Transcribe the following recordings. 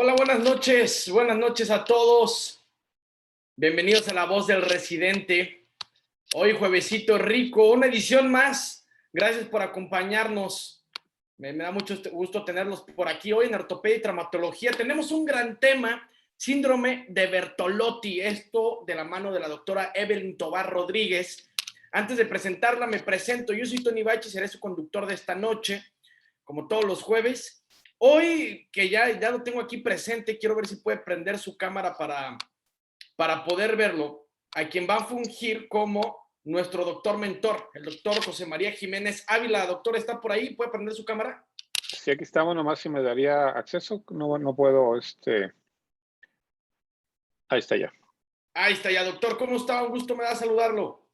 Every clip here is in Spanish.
Hola, buenas noches a todos. Bienvenidos a La Voz del Residente. Hoy juevesito rico, una edición más. Gracias por acompañarnos. Me da mucho gusto tenerlos por aquí hoy en Ortopedia y Traumatología. Tenemos un gran tema, síndrome de Bertolotti, esto de la mano de la doctora Evelyn Tovar Rodríguez. Antes de presentarla, me presento. Yo soy Tony Bachi, seré su conductor de esta noche, como todos los jueves. Hoy, que ya lo tengo aquí presente, quiero ver si puede prender su cámara para poder verlo, a quien va a fungir como nuestro doctor mentor, el doctor José María Jiménez Ávila. Doctor, ¿está por ahí? ¿Puede prender su cámara? Sí, aquí estamos, nomás si me daría acceso, no puedo, ahí está ya. Ahí está ya, doctor, ¿cómo está? Un gusto me da saludarlo.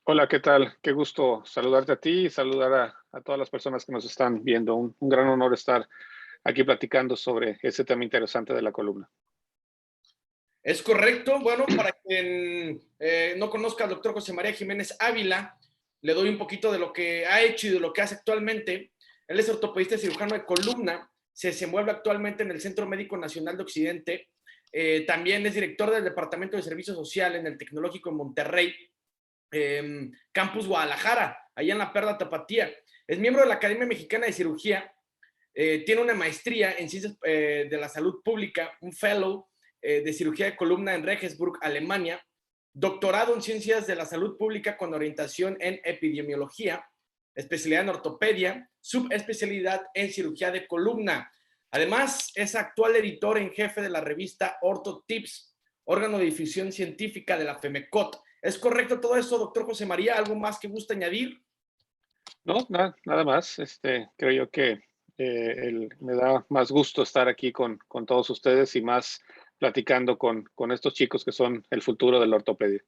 Hola, ¿qué tal? Qué gusto saludarte a ti y saludar a todas las personas que nos están viendo. Un gran honor estar aquí platicando sobre ese tema interesante de la columna. Es correcto. Bueno, para quien no conozca al doctor José María Jiménez Ávila, le doy un poquito de lo que ha hecho y de lo que hace actualmente. Él es ortopedista y cirujano de columna, se desenvuelve actualmente en el Centro Médico Nacional de Occidente, también es director del Departamento de Servicio Social en el Tecnológico en Monterrey, Campus Guadalajara, allá en la Perla Tapatía. Es miembro de la Academia Mexicana de Cirugía, tiene una maestría en Ciencias de la Salud Pública, un fellow de cirugía de columna en Regensburg, Alemania, doctorado en Ciencias de la Salud Pública con orientación en epidemiología, especialidad en ortopedia, subespecialidad en cirugía de columna. Además, es actual editor en jefe de la revista Ortho Tips, órgano de difusión científica de la FEMECOT. ¿Es correcto todo eso, doctor José María? ¿Algo más que gusta añadir? No, nada más. Creo yo que me da más gusto estar aquí con todos ustedes y más platicando con estos chicos que son el futuro de la ortopedia.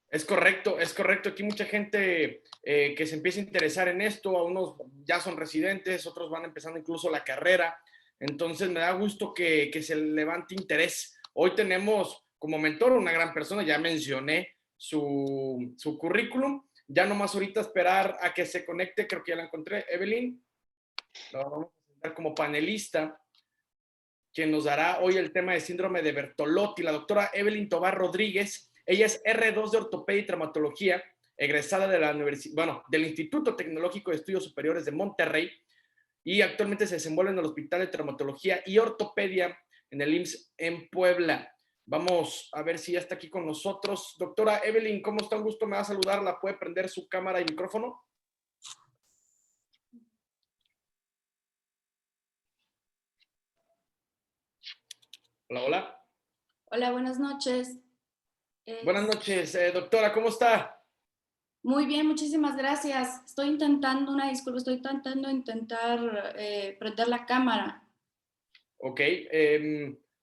Es correcto, es correcto. Aquí mucha gente que se empieza a interesar en esto, a unos ya son residentes, otros van empezando incluso la carrera. Entonces me da gusto que se levante interés. Hoy tenemos como mentor una gran persona, ya mencioné su currículum. Ya nomás ahorita esperar a que se conecte, creo que ya la encontré, Evelyn. La vamos a presentar como panelista, quien nos dará hoy el tema de síndrome de Bertolotti, la doctora Evelyn Tovar Rodríguez. Ella es R2 de Ortopedia y Traumatología, egresada de la del Instituto Tecnológico de Estudios Superiores de Monterrey, y actualmente se desenvuelve en el Hospital de Traumatología y Ortopedia en el IMSS en Puebla. Vamos a ver si ya está aquí con nosotros. Doctora Evelyn, ¿cómo está? Un gusto, me va a saludarla. ¿Puede prender su cámara y micrófono? Hola, hola. Hola, buenas noches. Buenas noches, doctora, ¿cómo está? Muy bien, muchísimas gracias. Estoy intentando prender la cámara. Ok,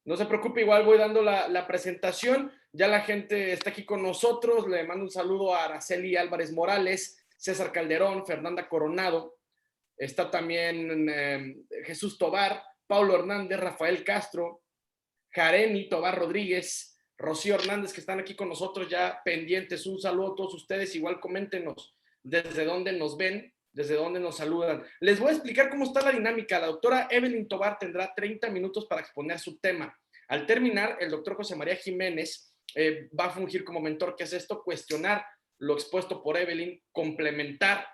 no se preocupe, igual voy dando la presentación. Ya la gente está aquí con nosotros. Le mando un saludo a Araceli Álvarez Morales, César Calderón, Fernanda Coronado. Está también Jesús Tobar, Paulo Hernández, Rafael Castro, Jareni Tobar Rodríguez, Rocío Hernández, que están aquí con nosotros ya pendientes. Un saludo a todos ustedes. Igual coméntenos desde dónde nos ven, desde dónde nos saludan. Les voy a explicar cómo está la dinámica. La doctora Evelyn Tovar tendrá 30 minutos para exponer su tema. Al terminar, el doctor José María Jiménez va a fungir como mentor. ¿Qué es esto? Cuestionar lo expuesto por Evelyn, complementar,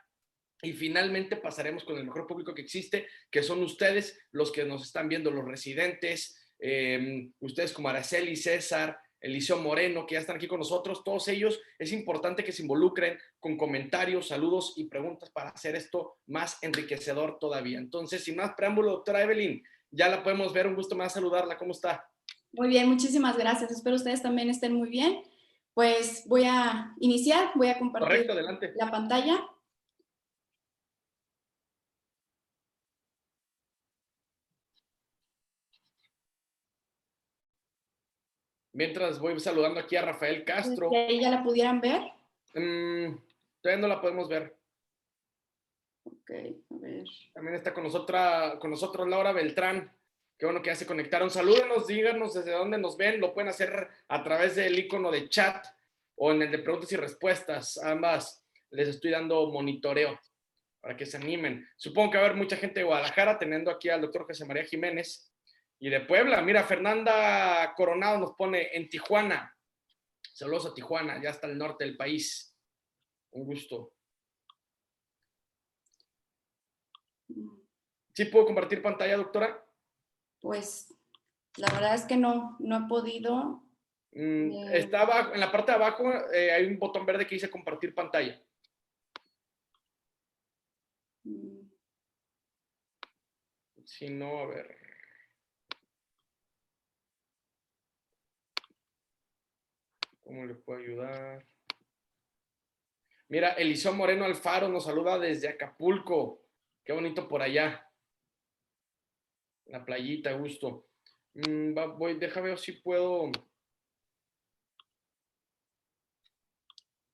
y finalmente pasaremos con el mejor público que existe, que son ustedes, los que nos están viendo, los residentes, ustedes como Araceli, César, Eliseo Moreno, que ya están aquí con nosotros. Todos ellos, es importante que se involucren con comentarios, saludos y preguntas para hacer esto más enriquecedor todavía. Entonces, sin más preámbulo, doctora Evelyn, ya la podemos ver. Un gusto más saludarla. ¿Cómo está? Muy bien, muchísimas gracias. Espero ustedes también estén muy bien. Pues voy a iniciar, voy a compartir Correcto, adelante. la pantalla. Mientras voy saludando aquí a Rafael Castro. ¿Y ahí ya la pudieran ver? Todavía no la podemos ver. Ok, a ver. También está con nosotros Laura Beltrán. Qué bueno que ya se conectaron. Salúdenos, díganos desde dónde nos ven. Lo pueden hacer a través del icono de chat o en el de preguntas y respuestas. Ambas les estoy dando monitoreo para que se animen. Supongo que va a haber mucha gente de Guadalajara, teniendo aquí al doctor José María Jiménez. Y de Puebla, mira, Fernanda Coronado nos pone en Tijuana. Saludos a Tijuana, ya está al norte del país. Un gusto. ¿Sí puedo compartir pantalla, doctora? Pues la verdad es que no he podido. Está abajo, en la parte de abajo hay un botón verde que dice compartir pantalla. Si no, a ver. ¿Cómo le puedo ayudar? Mira, Eliseo Moreno Alfaro nos saluda desde Acapulco. Qué bonito por allá. La playita, gusto. Déjame ver si puedo.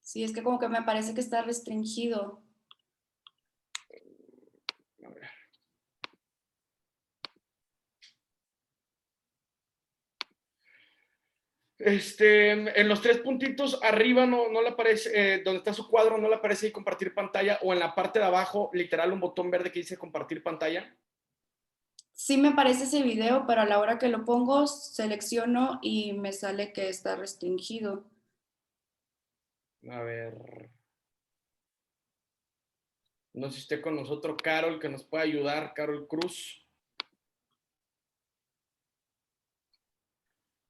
Sí, es que como que me parece que está restringido. A ver. En los tres puntitos arriba no le aparece, donde está su cuadro, no le aparece ahí compartir pantalla, o en la parte de abajo, literal, un botón verde que dice compartir pantalla. Sí me aparece ese video, pero a la hora que lo pongo, selecciono y me sale que está restringido. A ver. No sé si esté con nosotros Carol, que nos puede ayudar, Carol Cruz.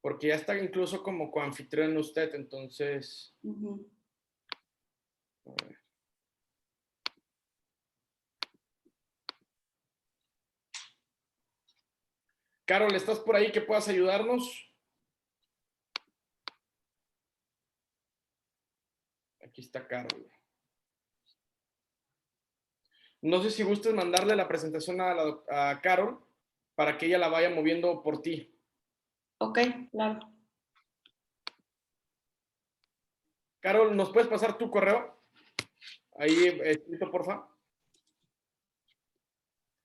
Porque ya está incluso como coanfitrión usted, entonces. A ver. Carol, ¿estás por ahí que puedas ayudarnos? Aquí está Carol. No sé si gustes mandarle la presentación a Carol para que ella la vaya moviendo por ti. Ok, claro. Carol, ¿nos puedes pasar tu correo? Ahí escrito, porfa.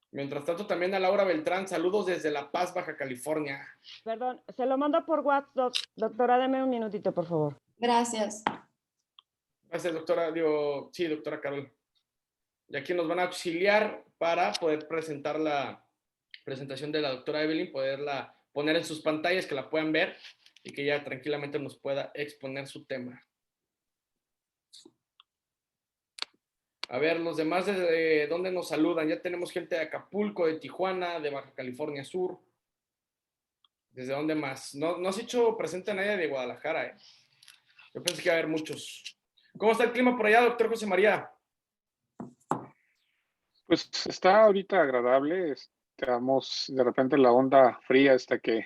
Mientras tanto, también a Laura Beltrán, saludos desde La Paz, Baja California. Perdón, se lo mando por WhatsApp. Doctora, deme un minutito, por favor. Gracias. Gracias, doctora. Sí, doctora Carol. Y aquí nos van a auxiliar para poder presentar la presentación de la doctora Evelyn, poderla poner en sus pantallas, que la puedan ver y que ella tranquilamente nos pueda exponer su tema. A ver, los demás, ¿desde dónde nos saludan? Ya tenemos gente de Acapulco, de Tijuana, de Baja California Sur. ¿Desde dónde más? No has hecho presente a nadie de Guadalajara, ¿eh? Yo pensé que iba a haber muchos. ¿Cómo está el clima por allá, doctor José María? Pues está ahorita agradable. Estamos de repente en la onda fría hasta que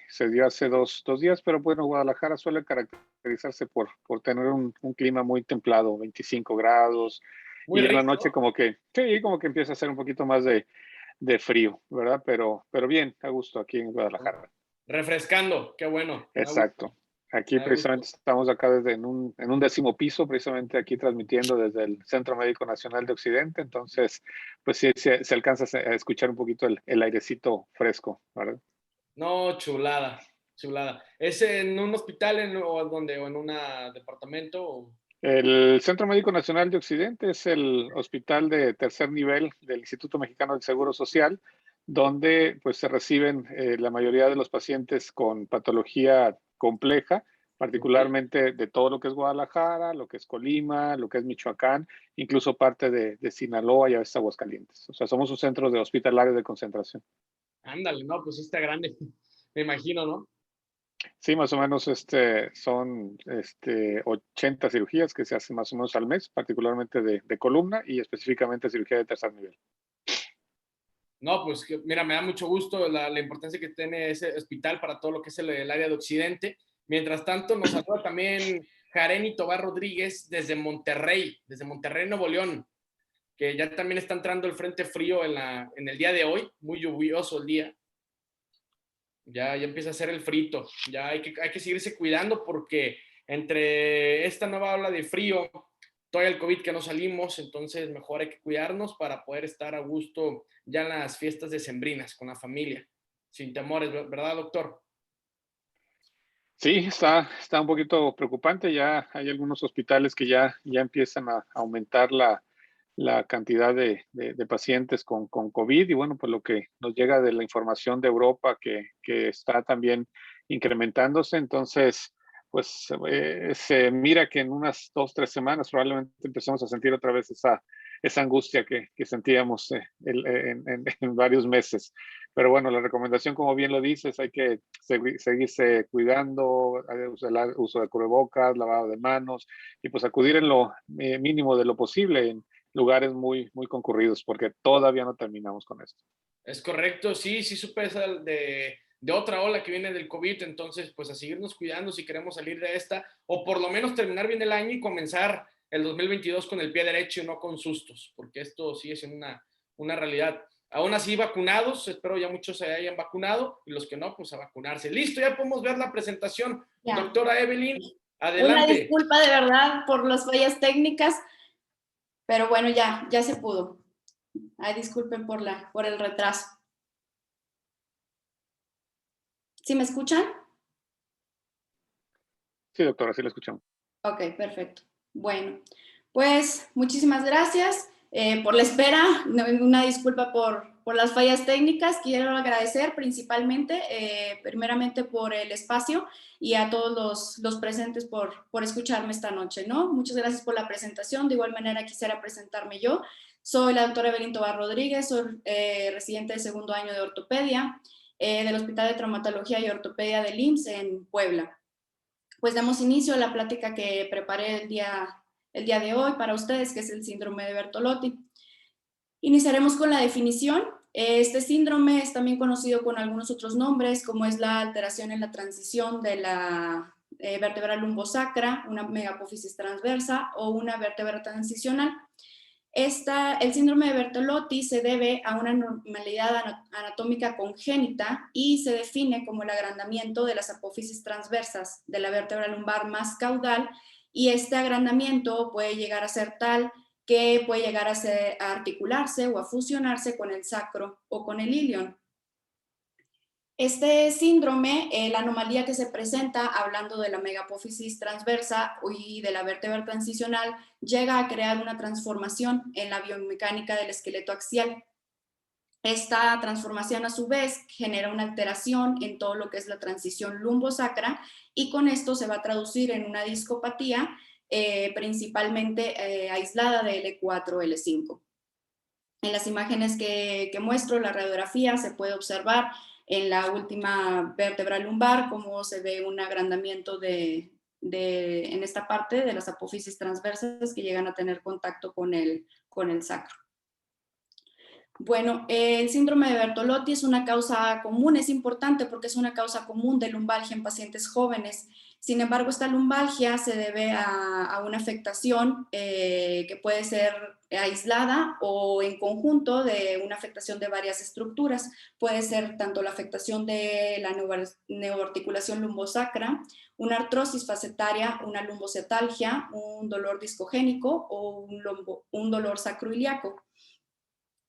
se dio hace dos días, pero bueno, Guadalajara suele caracterizarse por tener un clima muy templado, 25 grados, Muy y en la rico, noche ¿no? como que, sí, como que empieza a hacer un poquito más de frío, ¿verdad? Pero bien, a gusto aquí en Guadalajara. Refrescando, qué bueno. Me da gusto. Exacto. Aquí Me da precisamente gusto. estamos acá desde en un 10º piso, precisamente aquí transmitiendo desde el Centro Médico Nacional de Occidente. Entonces, pues sí, se alcanza a escuchar un poquito el airecito fresco, ¿verdad? No, chulada, chulada. ¿Es en un hospital o donde, o en un departamento? El Centro Médico Nacional de Occidente es el hospital de tercer nivel del Instituto Mexicano del Seguro Social, donde pues se reciben la mayoría de los pacientes con patología compleja, Ok. particularmente de todo lo que es Guadalajara, lo que es Colima, lo que es Michoacán, incluso parte de Sinaloa y a veces Aguascalientes. O sea, somos un centro de hospitalario de concentración. Ándale, no, pues sí está grande. Me imagino, ¿no? Sí, más o menos son 80 cirugías que se hacen más o menos al mes, particularmente de columna y específicamente cirugía de tercer nivel. No, pues mira, me da mucho gusto la importancia que tiene ese hospital para todo lo que es el área de Occidente. Mientras tanto, nos saluda también Jareni Tobar Rodríguez desde Monterrey, Nuevo León, que ya también está entrando el frente frío en el día de hoy, muy lluvioso el día. Ya empieza a ser el frito, ya hay que seguirse cuidando porque entre esta nueva ola de frío, todavía el COVID que no salimos, entonces mejor hay que cuidarnos para poder estar a gusto ya en las fiestas decembrinas con la familia, sin temores, ¿verdad, doctor? Sí, está un poquito preocupante. Ya hay algunos hospitales que ya empiezan a aumentar la cantidad de pacientes con COVID y bueno, pues lo que nos llega de la información de Europa que está también incrementándose. Entonces, pues se mira que en unas 2, 3 semanas probablemente empezamos a sentir otra vez esa angustia que sentíamos en varios meses. Pero bueno, la recomendación, como bien lo dices, hay que seguirse cuidando, el uso de cubrebocas, lavado de manos y pues acudir en lo mínimo de lo posible en lugares muy, muy concurridos, porque todavía no terminamos con esto. Es correcto, sí, sí supe esa de otra ola que viene del COVID, entonces pues a seguirnos cuidando si queremos salir de esta, o por lo menos terminar bien el año y comenzar el 2022 con el pie derecho y no con sustos, porque esto sigue siendo una realidad. Aún así, vacunados, espero ya muchos se hayan vacunado, y los que no, pues a vacunarse. Listo, ya podemos ver la presentación. Ya. Doctora Evelyn, adelante. Una disculpa de verdad por las fallas técnicas, pero bueno, ya se pudo. Ay, disculpen por el retraso. ¿Sí me escuchan? Sí, doctora, sí la escuchamos. Ok, perfecto. Bueno, pues muchísimas gracias por la espera. Una disculpa por las fallas técnicas. Quiero agradecer principalmente, primeramente por el espacio y a todos los presentes por escucharme esta noche, ¿no? Muchas gracias por la presentación. De igual manera quisiera presentarme yo. Soy la doctora Evelyn Tobar Rodríguez, soy residente de segundo año de ortopedia del Hospital de Traumatología y Ortopedia del IMSS en Puebla. Pues damos inicio a la plática que preparé el día de hoy para ustedes, que es el síndrome de Bertolotti. Iniciaremos con la definición. Este síndrome es también conocido con algunos otros nombres, como es la alteración en la transición de la vértebra lumbosacra, una megapófisis transversa o una vértebra transicional. El síndrome de Bertolotti se debe a una anormalidad anatómica congénita y se define como el agrandamiento de las apófisis transversas de la vértebra lumbar más caudal, y este agrandamiento puede llegar a ser tal que puede llegar a articularse o a fusionarse con el sacro o con el ilion. Este síndrome, la anomalía que se presenta, hablando de la megapófisis transversa y de la vértebra transicional, llega a crear una transformación en la biomecánica del esqueleto axial. Esta transformación, a su vez, genera una alteración en todo lo que es la transición lumbosacra, y con esto se va a traducir en una discopatía, principalmente aislada de L4 o L5. En las imágenes que muestro, la radiografía, se puede observar en la última vértebra lumbar cómo se ve un agrandamiento en esta parte de las apófisis transversas que llegan a tener contacto con el sacro. Bueno, el síndrome de Bertolotti es una causa común, es importante porque es una causa común de lumbalgia en pacientes jóvenes. Sin embargo, esta lumbalgia se debe a una afectación que puede ser aislada o en conjunto de una afectación de varias estructuras. Puede ser tanto la afectación de la neoarticulación lumbosacra, una artrosis facetaria, una lumbocetalgia, un dolor discogénico o un dolor sacroiliaco.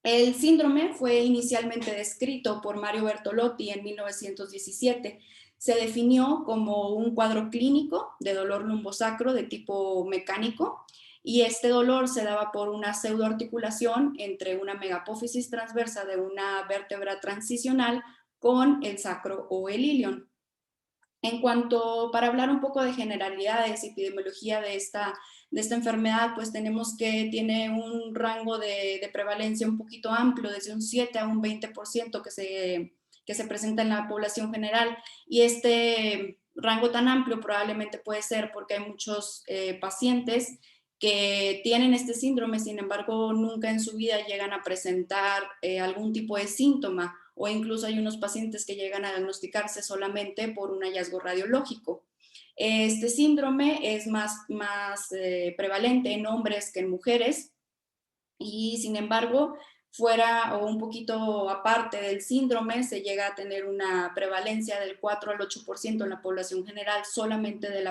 El síndrome fue inicialmente descrito por Mario Bertolotti en 1917. Se definió como un cuadro clínico de dolor lumbosacro de tipo mecánico, y este dolor se daba por una pseudoarticulación entre una megapófisis transversa de una vértebra transicional con el sacro o el ilion. Para hablar un poco de generalidades y epidemiología de esta enfermedad, pues tenemos que tiene un rango de prevalencia un poquito amplio, desde un 7 a un 20% que se presenta en la población general, y este rango tan amplio probablemente puede ser porque hay muchos pacientes que tienen este síndrome, sin embargo nunca en su vida llegan a presentar algún tipo de síntoma, o incluso hay unos pacientes que llegan a diagnosticarse solamente por un hallazgo radiológico. Este síndrome es más prevalente en hombres que en mujeres, y sin embargo, fuera o un poquito aparte del síndrome, se llega a tener una prevalencia del 4 al 8% en la población general, solamente de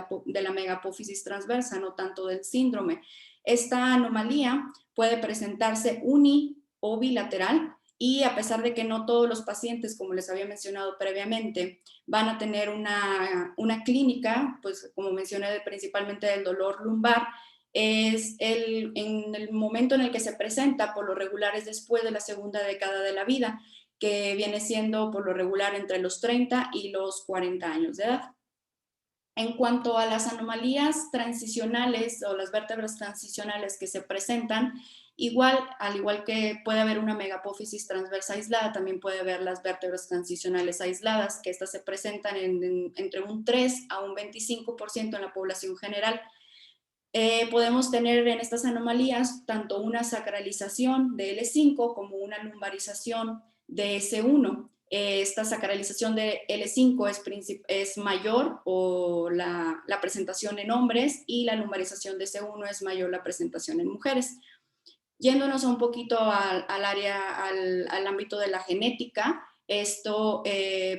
la megapófisis transversa, no tanto del síndrome. Esta anomalía puede presentarse uni o bilateral, y a pesar de que no todos los pacientes, como les había mencionado previamente, van a tener una clínica, pues como mencioné, principalmente del dolor lumbar, en el momento en el que se presenta, por lo regular es después de la segunda década de la vida, que viene siendo por lo regular entre los 30 y los 40 años de edad. En cuanto a las anomalías transicionales o las vértebras transicionales que se presentan, igual, al igual que puede haber una megapófisis transversa aislada, también puede haber las vértebras transicionales aisladas, que estas se presentan entre un 3 a un 25% en la población general. Podemos tener en estas anomalías tanto una sacralización de L5 como una lumbarización de S1. Esta sacralización de L5 es mayor o la presentación en hombres, y la lumbarización de S1 es mayor la presentación en mujeres. Yéndonos un poquito al ámbito de la genética, esto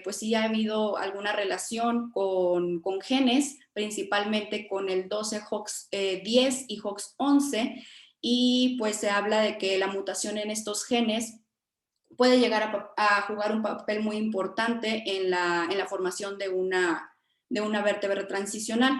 pues sí ha habido alguna relación con genes, principalmente con el 12 HOX10 y HOX11, y pues se habla de que la mutación en estos genes puede llegar a jugar un papel muy importante en la formación de una vértebra transicional.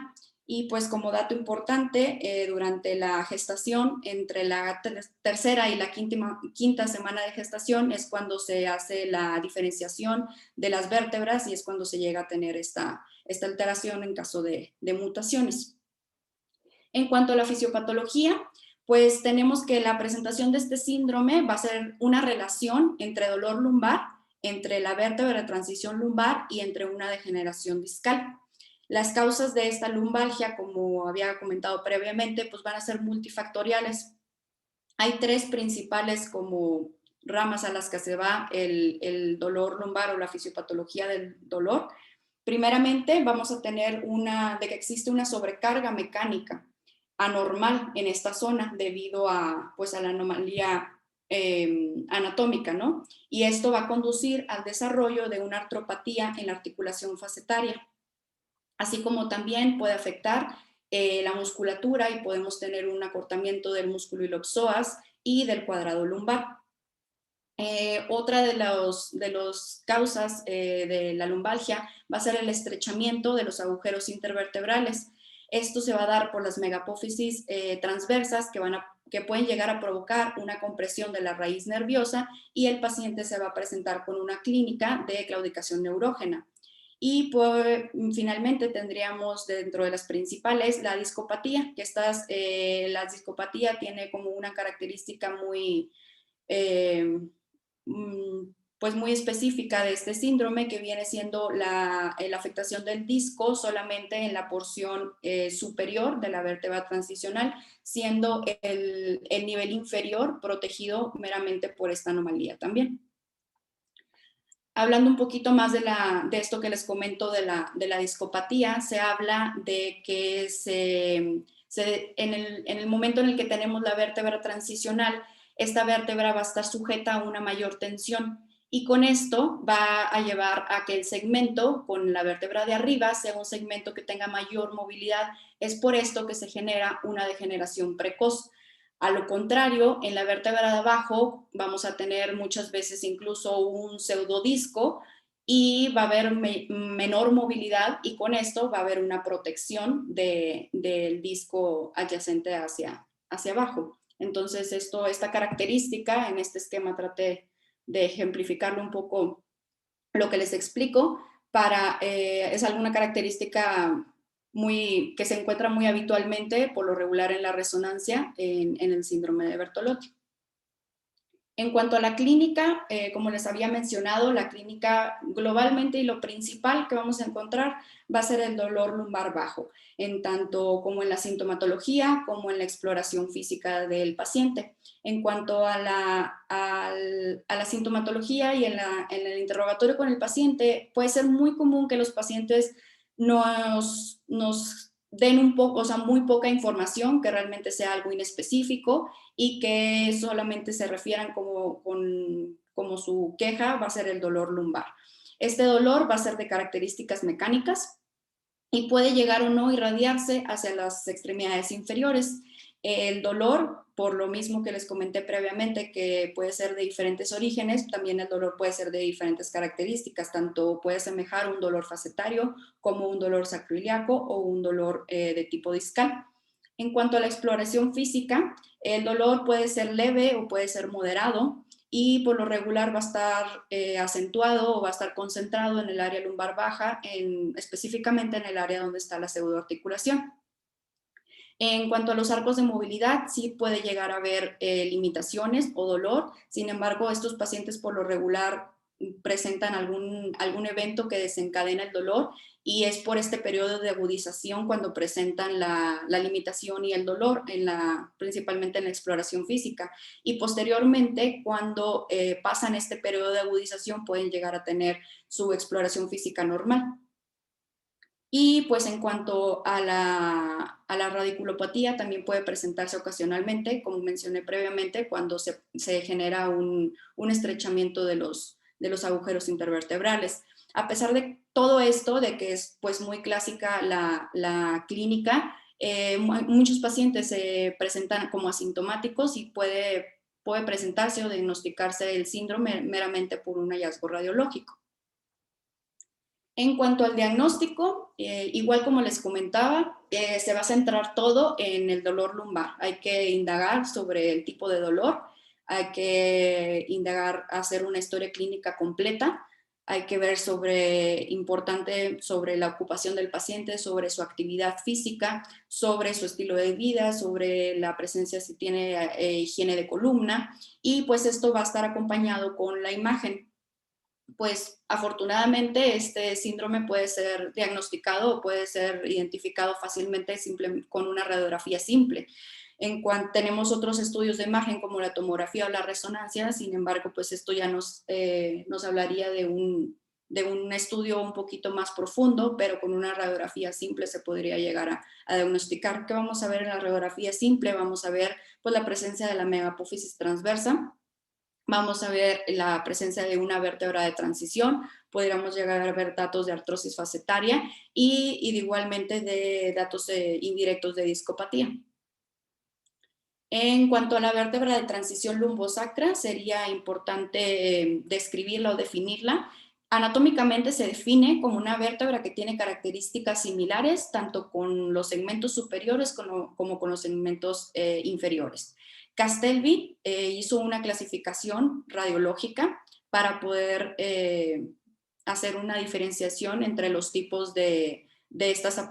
Y pues como dato importante, durante la gestación, entre la tercera y la quinta semana de gestación es cuando se hace la diferenciación de las vértebras, y es cuando se llega a tener esta alteración en caso de mutaciones. En cuanto a la fisiopatología, pues tenemos que la presentación de este síndrome va a ser una relación entre dolor lumbar, entre la vértebra de transición lumbar y entre una degeneración discal. Las causas de esta lumbalgia, como había comentado previamente, pues van a ser multifactoriales. Hay tres principales como ramas a las que se va el dolor lumbar o la fisiopatología del dolor. Primeramente, vamos a tener de que existe una sobrecarga mecánica anormal en esta zona debido a, pues, a la anomalía anatómica, ¿no? Y esto va a conducir al desarrollo de una artropatía en la articulación facetaria, así como también puede afectar la musculatura, y podemos tener un acortamiento del músculo iliopsoas y del cuadrado lumbar. Otra de las causas de la lumbalgia va a ser el estrechamiento de los agujeros intervertebrales. Esto se va a dar por las megapófisis transversas que pueden llegar a provocar una compresión de la raíz nerviosa, y el paciente se va a presentar con una clínica de claudicación neurógena. Y pues, finalmente tendríamos dentro de las principales la discopatía, que la discopatía tiene como una característica muy pues muy específica de este síndrome, que viene siendo la afectación del disco solamente en la porción superior de la vértebra transicional, siendo el nivel inferior protegido meramente por esta anomalía también. Hablando un poquito más de esto que les comento de la discopatía, se habla de que en el momento en el que tenemos la vértebra transicional, esta vértebra va a estar sujeta a una mayor tensión, y con esto va a llevar a que el segmento con la vértebra de arriba sea un segmento que tenga mayor movilidad. Es por esto que se genera una degeneración precoz. A lo contrario, en la vértebra de abajo vamos a tener muchas veces incluso un pseudodisco, y va a haber menor movilidad, y con esto va a haber una protección del disco adyacente hacia abajo. Entonces, esta característica, en este esquema traté de ejemplificarlo un poco lo que les explico, es alguna característica que se encuentra muy habitualmente, por lo regular en la resonancia, en el síndrome de Bertolotti. En cuanto a la clínica, como les había mencionado, la clínica globalmente, y lo principal que vamos a encontrar va a ser el dolor lumbar bajo, en tanto como en la sintomatología como en la exploración física del paciente. En cuanto a la sintomatología y en el interrogatorio con el paciente, puede ser muy común que los pacientes nos den muy poca información, que realmente sea algo inespecífico, y que solamente se refieran como su queja va a ser el dolor lumbar. Este dolor va a ser de características mecánicas y puede llegar o no irradiarse hacia las extremidades inferiores. El dolor, por lo mismo que les comenté previamente, que puede ser de diferentes orígenes, también el dolor puede ser de diferentes características, tanto puede asemejar un dolor facetario como un dolor sacroiliaco o un dolor de tipo discal. En cuanto a la exploración física, el dolor puede ser leve o puede ser moderado y por lo regular va a estar acentuado o va a estar concentrado en el área lumbar baja, específicamente en el área donde está la pseudoarticulación. En cuanto a los arcos de movilidad, sí puede llegar a haber limitaciones o dolor, sin embargo, estos pacientes por lo regular presentan algún evento que desencadena el dolor y es por este periodo de agudización cuando presentan la limitación y el dolor, principalmente en la exploración física. Y posteriormente, cuando pasan este periodo de agudización, pueden llegar a tener su exploración física normal. Y pues en cuanto a la radiculopatía, también puede presentarse ocasionalmente, como mencioné previamente, cuando se genera un estrechamiento de los agujeros intervertebrales. A pesar de todo esto, de que es pues muy clásica la clínica, muchos pacientes se presentan como asintomáticos y puede presentarse o diagnosticarse el síndrome meramente por un hallazgo radiológico. En cuanto al diagnóstico, igual como les comentaba, se va a centrar todo en el dolor lumbar. Hay que indagar sobre el tipo de dolor, hay que indagar, hacer una historia clínica completa, hay que ver importante sobre la ocupación del paciente, sobre su actividad física, sobre su estilo de vida, sobre la presencia si tiene higiene de columna, y pues esto va a estar acompañado con la imagen. Pues afortunadamente este síndrome puede ser diagnosticado o puede ser identificado fácilmente con una radiografía simple. En cuanto tenemos otros estudios de imagen como la tomografía o la resonancia, sin embargo, pues esto ya nos hablaría de un estudio un poquito más profundo, pero con una radiografía simple se podría llegar a diagnosticar. ¿Qué vamos a ver en la radiografía simple? Vamos a ver pues la presencia de la megapófisis transversa. Vamos a ver la presencia de una vértebra de transición, podríamos llegar a ver datos de artrosis facetaria y igualmente de datos indirectos de discopatía. En cuanto a la vértebra de transición lumbosacra, sería importante describirla o definirla. Anatómicamente se define como una vértebra que tiene características similares tanto con los segmentos superiores como con los segmentos inferiores. Castelvi hizo una clasificación radiológica para poder hacer una diferenciación entre los tipos de estas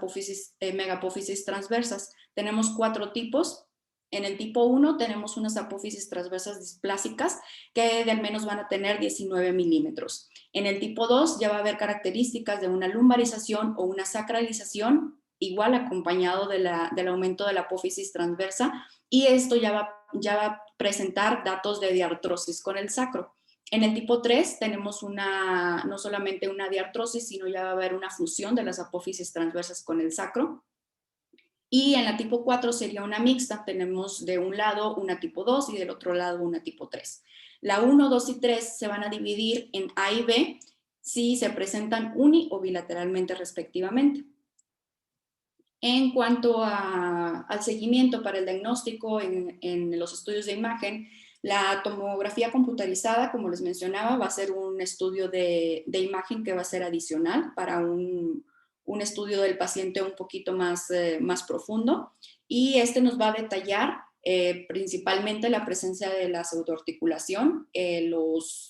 megapófisis transversas. Tenemos 4 tipos. En el tipo 1 tenemos unas apófisis transversas displásicas que de al menos van a tener 19 milímetros. En el tipo 2 ya va a haber características de una lumbarización o una sacralización, igual acompañado del aumento de la apófisis transversa, y esto ya va a presentar datos de diartrosis con el sacro. En el tipo 3 tenemos no solamente una diartrosis, sino ya va a haber una fusión de las apófisis transversas con el sacro. Y en la tipo 4 sería una mixta, tenemos de un lado una tipo 2 y del otro lado una tipo 3. La 1, 2 y 3 se van a dividir en A y B si se presentan uni o bilateralmente respectivamente. En cuanto al seguimiento para el diagnóstico en los estudios de imagen, la tomografía computarizada, como les mencionaba, va a ser un estudio de imagen que va a ser adicional para un estudio del paciente un poquito más profundo, y este nos va a detallar principalmente la presencia de la pseudoarticulación,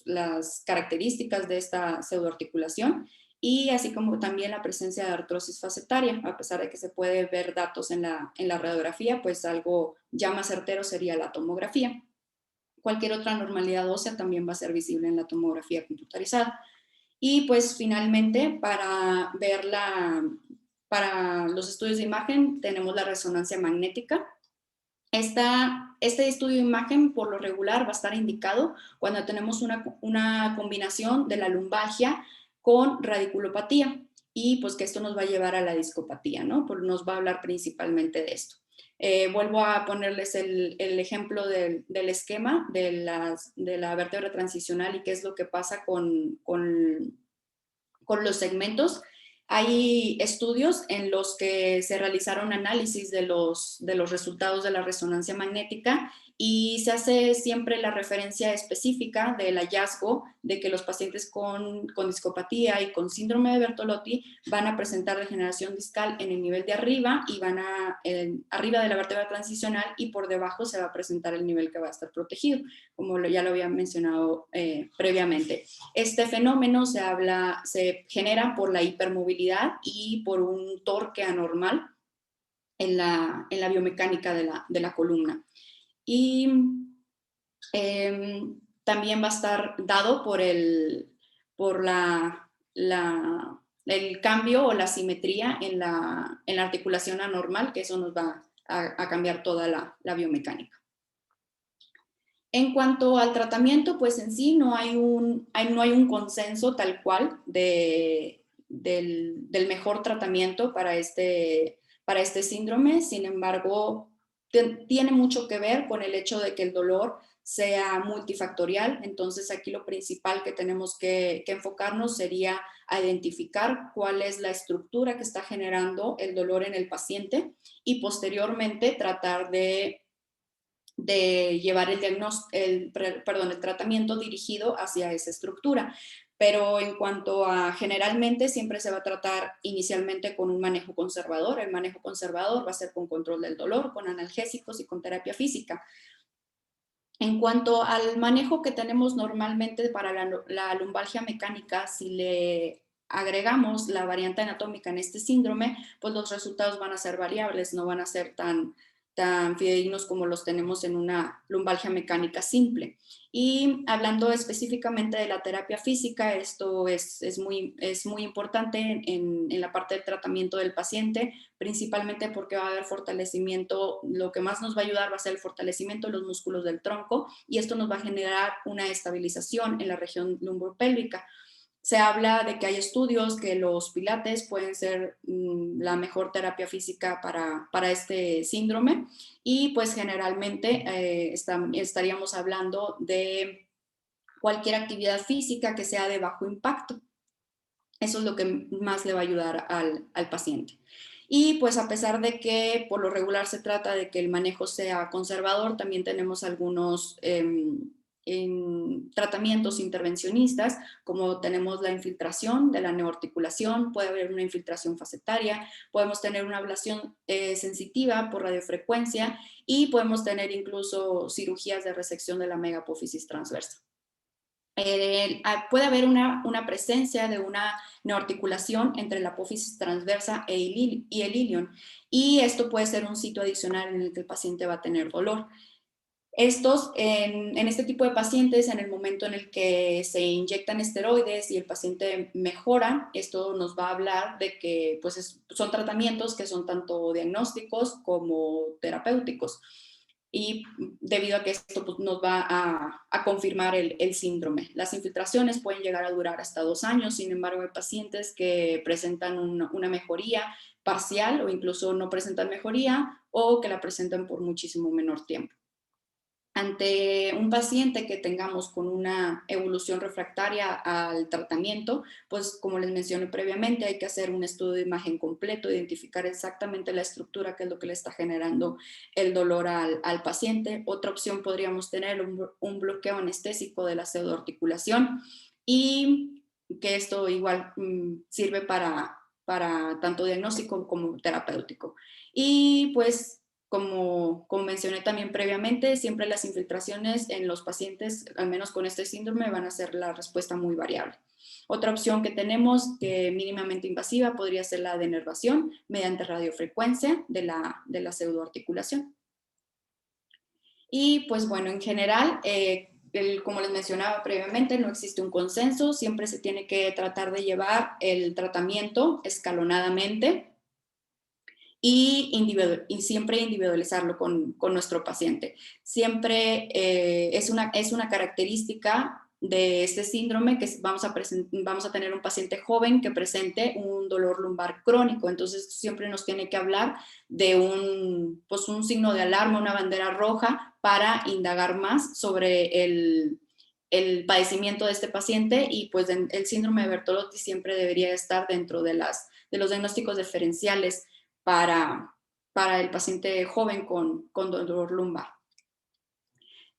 las características de esta pseudoarticulación, y así como también la presencia de artrosis facetaria. A pesar de que se puede ver datos en la radiografía, pues algo ya más certero sería la tomografía. Cualquier otra anormalidad ósea también va a ser visible en la tomografía computarizada. Y pues finalmente, para los estudios de imagen, tenemos la resonancia magnética. Este estudio de imagen por lo regular va a estar indicado cuando tenemos una combinación de la lumbalgia con radiculopatía, y pues que esto nos va a llevar a la discopatía, ¿no? Nos va a hablar principalmente de esto. Vuelvo a ponerles el ejemplo del esquema de la vértebra transicional y qué es lo que pasa con los segmentos. Hay estudios en los que se realizaron análisis de los resultados de la resonancia magnética y se hace siempre la referencia específica del hallazgo de que los pacientes con discopatía y con síndrome de Bertolotti van a presentar degeneración discal en el nivel de arriba y van a arriba de la vértebra transicional, y por debajo se va a presentar el nivel que va a estar protegido, como ya lo había mencionado previamente. Este fenómeno se genera por la hipermovilidad y por un torque anormal en la biomecánica de la columna. Y también va a estar dado por el cambio o la simetría en la articulación anormal, que eso nos va a cambiar toda la biomecánica. En cuanto al tratamiento, pues en sí no hay un consenso tal cual del mejor tratamiento para este síndrome. Sin embargo, tiene mucho que ver con el hecho de que el dolor sea multifactorial. Entonces aquí lo principal que tenemos que enfocarnos sería a identificar cuál es la estructura que está generando el dolor en el paciente y posteriormente tratar de llevar el tratamiento dirigido hacia esa estructura. Pero en cuanto a generalmente siempre se va a tratar inicialmente con un manejo conservador. El manejo conservador va a ser con control del dolor, con analgésicos y con terapia física. En cuanto al manejo que tenemos normalmente para la lumbalgia mecánica, si le agregamos la variante anatómica en este síndrome, pues los resultados van a ser variables, no van a ser tan fidedignos como los tenemos en una lumbalgia mecánica simple. Y hablando específicamente de la terapia física, esto es muy importante en la parte del tratamiento del paciente, principalmente porque va a haber fortalecimiento. Lo que más nos va a ayudar va a ser el fortalecimiento de los músculos del tronco, y esto nos va a generar una estabilización en la región lumbopélvica. Se habla de que hay estudios que los pilates pueden ser la mejor terapia física para este síndrome, y pues generalmente estaríamos hablando de cualquier actividad física que sea de bajo impacto. Eso es lo que más le va a ayudar al paciente. Y pues a pesar de que por lo regular se trata de que el manejo sea conservador, también tenemos algunos tratamientos intervencionistas, como tenemos la infiltración de la neoarticulación, puede haber una infiltración facetaria, podemos tener una ablación sensitiva por radiofrecuencia, y podemos tener incluso cirugías de resección de la megapófisis transversa. Puede haber una presencia de una neoarticulación entre la apófisis transversa y el ilion, y esto puede ser un sitio adicional en el que el paciente va a tener dolor. En este tipo de pacientes, en el momento en el que se inyectan esteroides y el paciente mejora, esto nos va a hablar de que pues son tratamientos que son tanto diagnósticos como terapéuticos. Y debido a que esto pues, nos va a confirmar el síndrome. Las infiltraciones pueden llegar a durar hasta 2 años, sin embargo hay pacientes que presentan una mejoría parcial o incluso no presentan mejoría, o que la presentan por muchísimo menor tiempo. Ante un paciente que tengamos con una evolución refractaria al tratamiento, pues como les mencioné previamente, hay que hacer un estudio de imagen completo, identificar exactamente la estructura, que es lo que le está generando el dolor al paciente. Otra opción podríamos tener un bloqueo anestésico de la pseudoarticulación, y que esto igual sirve para tanto diagnóstico como terapéutico. Y pues como mencioné también previamente, siempre las infiltraciones en los pacientes, al menos con este síndrome, van a ser la respuesta muy variable. Otra opción que tenemos, que mínimamente invasiva, podría ser la denervación mediante radiofrecuencia de la pseudoarticulación. Y pues bueno, en general, como les mencionaba previamente, no existe un consenso, siempre se tiene que tratar de llevar el tratamiento escalonadamente, y siempre individualizarlo con nuestro paciente. Siempre es una característica de este síndrome que vamos a tener un paciente joven que presente un dolor lumbar crónico. Entonces siempre nos tiene que hablar de un signo de alarma, una bandera roja, para indagar más sobre el padecimiento de este paciente. Y pues el síndrome de Bertolotti siempre debería estar dentro de los diagnósticos diferenciales para el paciente joven con dolor lumbar.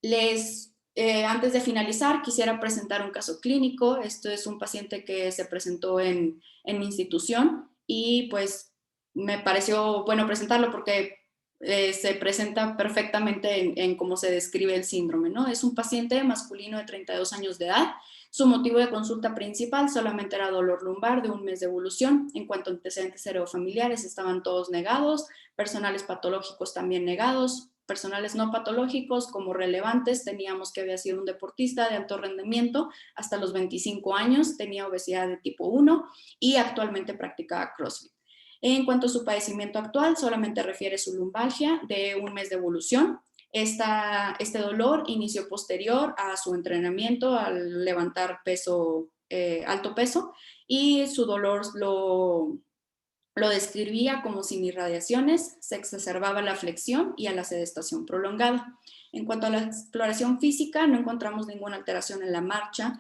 Antes de finalizar, quisiera presentar un caso clínico. Esto es un paciente que se presentó en mi institución y pues me pareció bueno presentarlo porque se presenta perfectamente en cómo se describe el síndrome, ¿no? Es un paciente masculino de 32 años de edad. Su motivo de consulta principal solamente era dolor lumbar de un mes de evolución. En cuanto a antecedentes heredofamiliares, estaban todos negados, personales patológicos también negados, personales no patológicos como relevantes, teníamos que había sido un deportista de alto rendimiento hasta los 25 años, tenía obesidad de tipo 1 y actualmente practicaba CrossFit. En cuanto a su padecimiento actual, solamente refiere su lumbalgia de un mes de evolución. Este dolor inició posterior a su entrenamiento al levantar peso, alto peso, y su dolor lo describía como sin irradiaciones, se exacerbaba la flexión y a la sedestación prolongada. En cuanto a la exploración física, no encontramos ninguna alteración en la marcha.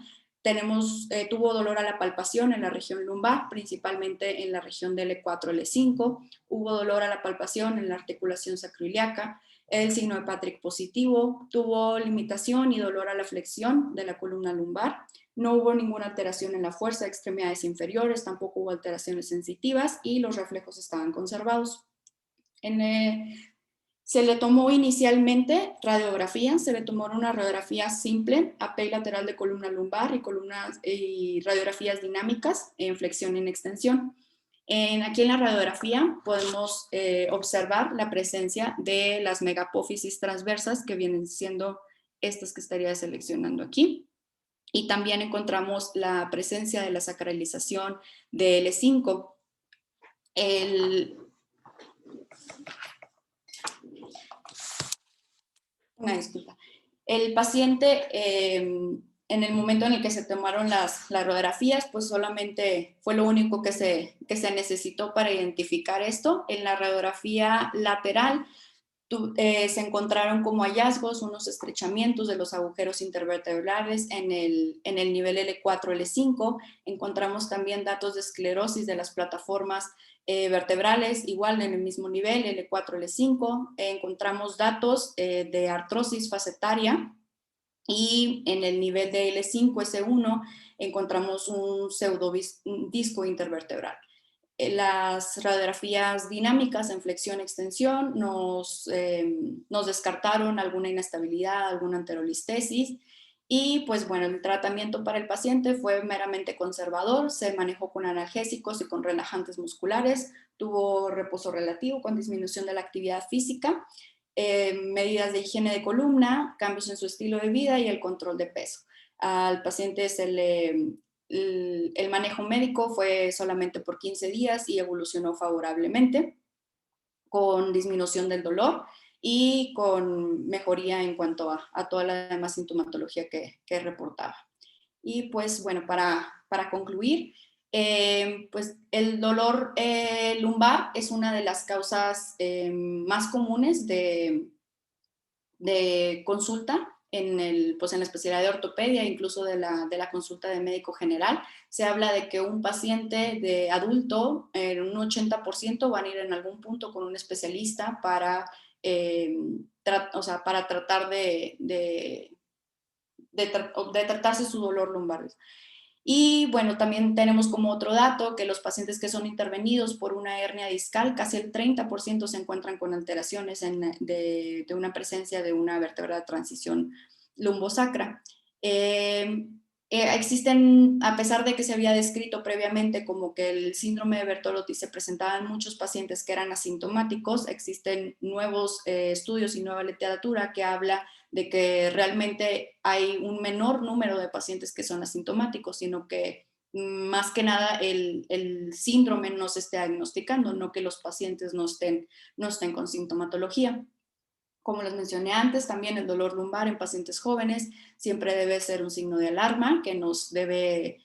Tuvo dolor a la palpación en la región lumbar, principalmente en la región del L4, L5. Hubo dolor a la palpación en la articulación sacroiliaca. El signo de Patrick positivo. Tuvo limitación y dolor a la flexión de la columna lumbar. No hubo ninguna alteración en la fuerza de extremidades inferiores, tampoco hubo alteraciones sensitivas y los reflejos estaban conservados. Se le tomó inicialmente radiografía, se le tomó una radiografía simple, AP lateral de columna lumbar y radiografías dinámicas en flexión y en extensión. Aquí en la radiografía podemos observar la presencia de las megapófisis transversas, que vienen siendo estas que estaría seleccionando aquí. Y también encontramos la presencia de la sacralización de L5. Una disculpa. El paciente, en el momento en el que se tomaron las radiografías, pues solamente fue lo único que se necesitó para identificar esto. En la radiografía lateral se encontraron como hallazgos unos estrechamientos de los agujeros intervertebrales en el nivel L4, L5. Encontramos también datos de esclerosis de las plataformas vertebrales, igual en el mismo nivel, L4, L5. Encontramos datos de artrosis facetaria y en el nivel de L5, S1 encontramos un pseudodisco intervertebral. Las radiografías dinámicas en flexión-extensión nos descartaron alguna inestabilidad, alguna anterolistesis. Y pues bueno, el tratamiento para el paciente fue meramente conservador, se manejó con analgésicos y con relajantes musculares, tuvo reposo relativo con disminución de la actividad física, medidas de higiene de columna, cambios en su estilo de vida y el control de peso. Al paciente el manejo médico fue solamente por 15 días y evolucionó favorablemente, con disminución del dolor y con mejoría en cuanto a toda la demás sintomatología que reportaba. Y pues bueno, para concluir, pues el dolor lumbar es una de las causas más comunes de consulta en la especialidad de ortopedia, incluso de la consulta de médico general. Se habla de que un paciente de adulto, en un 80% van a ir en algún punto con un especialista para tratar de tratarse su dolor lumbar. Y bueno, también tenemos como otro dato que los pacientes que son intervenidos por una hernia discal, casi el 30% se encuentran con alteraciones de una presencia de una vértebra de transición lumbosacra. Existen, a pesar de que se había descrito previamente como que el síndrome de Bertolotti se presentaba en muchos pacientes que eran asintomáticos, existen nuevos estudios y nueva literatura que habla de que realmente hay un menor número de pacientes que son asintomáticos, sino que más que nada el síndrome no se esté diagnosticando, no que los pacientes no estén con sintomatología. Como les mencioné antes, también el dolor lumbar en pacientes jóvenes siempre debe ser un signo de alarma que nos debe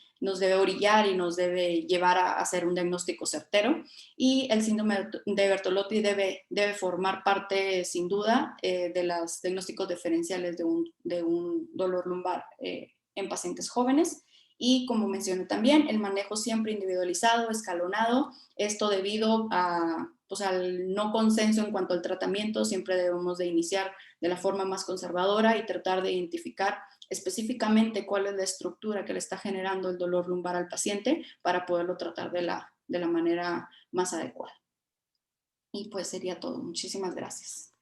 orillar y nos debe llevar a hacer un diagnóstico certero. Y el síndrome de Bertolotti debe formar parte, sin duda, de los diagnósticos diferenciales de un dolor lumbar en pacientes jóvenes. Y como mencioné también, el manejo siempre individualizado, escalonado, esto debido a pues al no consenso en cuanto al tratamiento, siempre debemos de iniciar de la forma más conservadora y tratar de identificar específicamente cuál es la estructura que le está generando el dolor lumbar al paciente para poderlo tratar de la manera más adecuada. Y pues sería todo. Muchísimas gracias.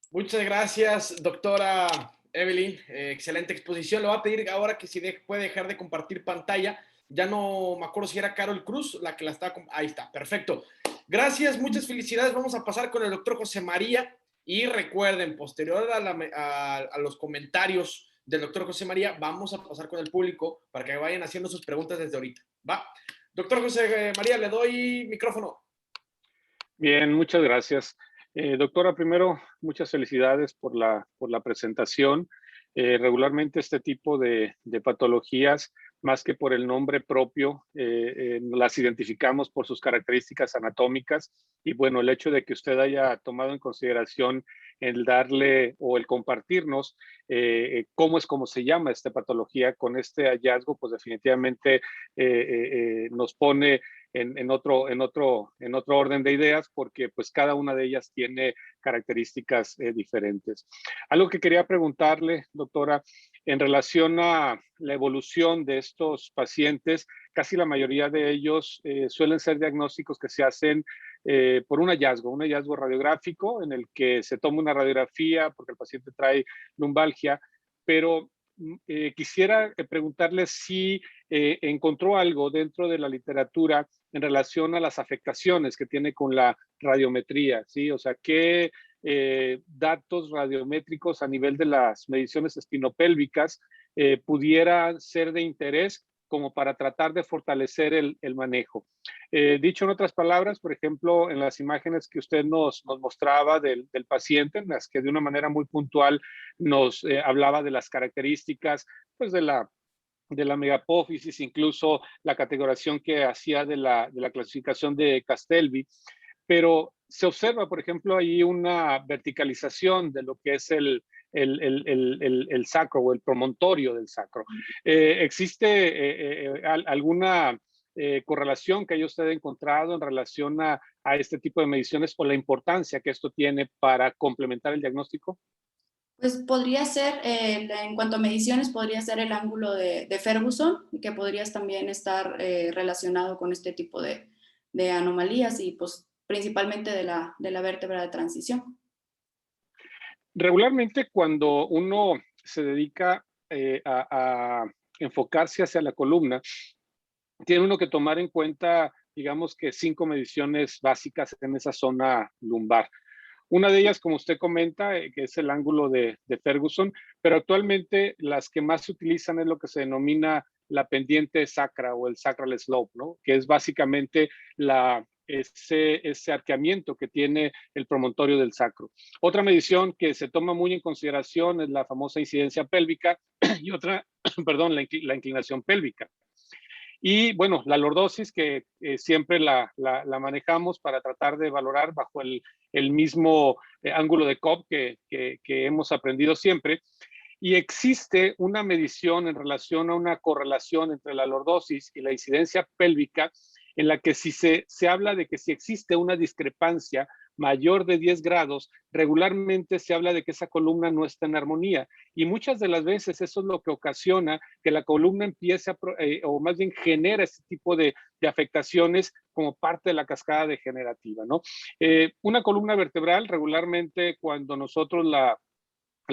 Muchas gracias, doctora Evelyn. Excelente exposición. Le voy a pedir ahora que si puede dejar de compartir pantalla. Ya no me acuerdo si era Carol Cruz la que la estaba... Ahí está, perfecto. Gracias, muchas felicidades. Vamos a pasar con el doctor José María. Y recuerden, posterior a los comentarios del doctor José María, vamos a pasar con el público para que vayan haciendo sus preguntas desde ahorita. ¿Va? Doctor José María, le doy micrófono. Bien, muchas gracias. Doctora, primero, muchas felicidades por la presentación. Regularmente este tipo de patologías, más que por el nombre propio, las identificamos por sus características anatómicas. Y bueno, el hecho de que usted haya tomado en consideración el darle o el compartirnos cómo se llama esta patología con este hallazgo, pues definitivamente nos pone en otro orden de ideas, porque pues cada una de ellas tiene características diferentes. Algo que quería preguntarle, doctora, en relación a la evolución de estos pacientes, casi la mayoría de ellos suelen ser diagnósticos que se hacen por un hallazgo radiográfico en el que se toma una radiografía porque el paciente trae lumbalgia, pero quisiera preguntarle si encontró algo dentro de la literatura en relación a las afectaciones que tiene con la radiometría, ¿sí? O sea, ¿qué datos radiométricos a nivel de las mediciones espinopélvicas pudieran ser de interés como para tratar de fortalecer el manejo? Dicho en otras palabras, por ejemplo, en las imágenes que usted nos mostraba del paciente, en las que de una manera muy puntual nos hablaba de las características, pues de la megapófisis, incluso la categorización que hacía de la clasificación de Castelvi, pero se observa, por ejemplo, ahí una verticalización de lo que es el sacro o el promontorio del sacro. ¿Existe alguna correlación que haya usted encontrado en relación a este tipo de mediciones o la importancia que esto tiene para complementar el diagnóstico? Pues podría ser, en cuanto a mediciones, podría ser el ángulo de Ferguson, que podrías también estar relacionado con este tipo de anomalías y pues principalmente de la vértebra de transición. Regularmente cuando uno se dedica a enfocarse hacia la columna, tiene uno que tomar en cuenta, digamos que 5 mediciones básicas en esa zona lumbar. Una de ellas, como usted comenta, que es el ángulo de Ferguson, pero actualmente las que más se utilizan es lo que se denomina la pendiente sacra o el sacral slope, ¿no? Que es básicamente ese arqueamiento que tiene el promontorio del sacro. Otra medición que se toma muy en consideración es la famosa incidencia pélvica y otra, perdón, la inclinación pélvica. Y bueno, la lordosis que siempre la manejamos para tratar de valorar bajo el mismo ángulo de Cobb que hemos aprendido siempre. Y existe una medición en relación a una correlación entre la lordosis y la incidencia pélvica, en la que si se habla de que si existe una discrepancia mayor de 10 grados, regularmente se habla de que esa columna no está en armonía. Y muchas de las veces eso es lo que ocasiona que la columna empiece o más bien genera este tipo de afectaciones como parte de la cascada degenerativa, ¿no? Una columna vertebral, regularmente cuando nosotros la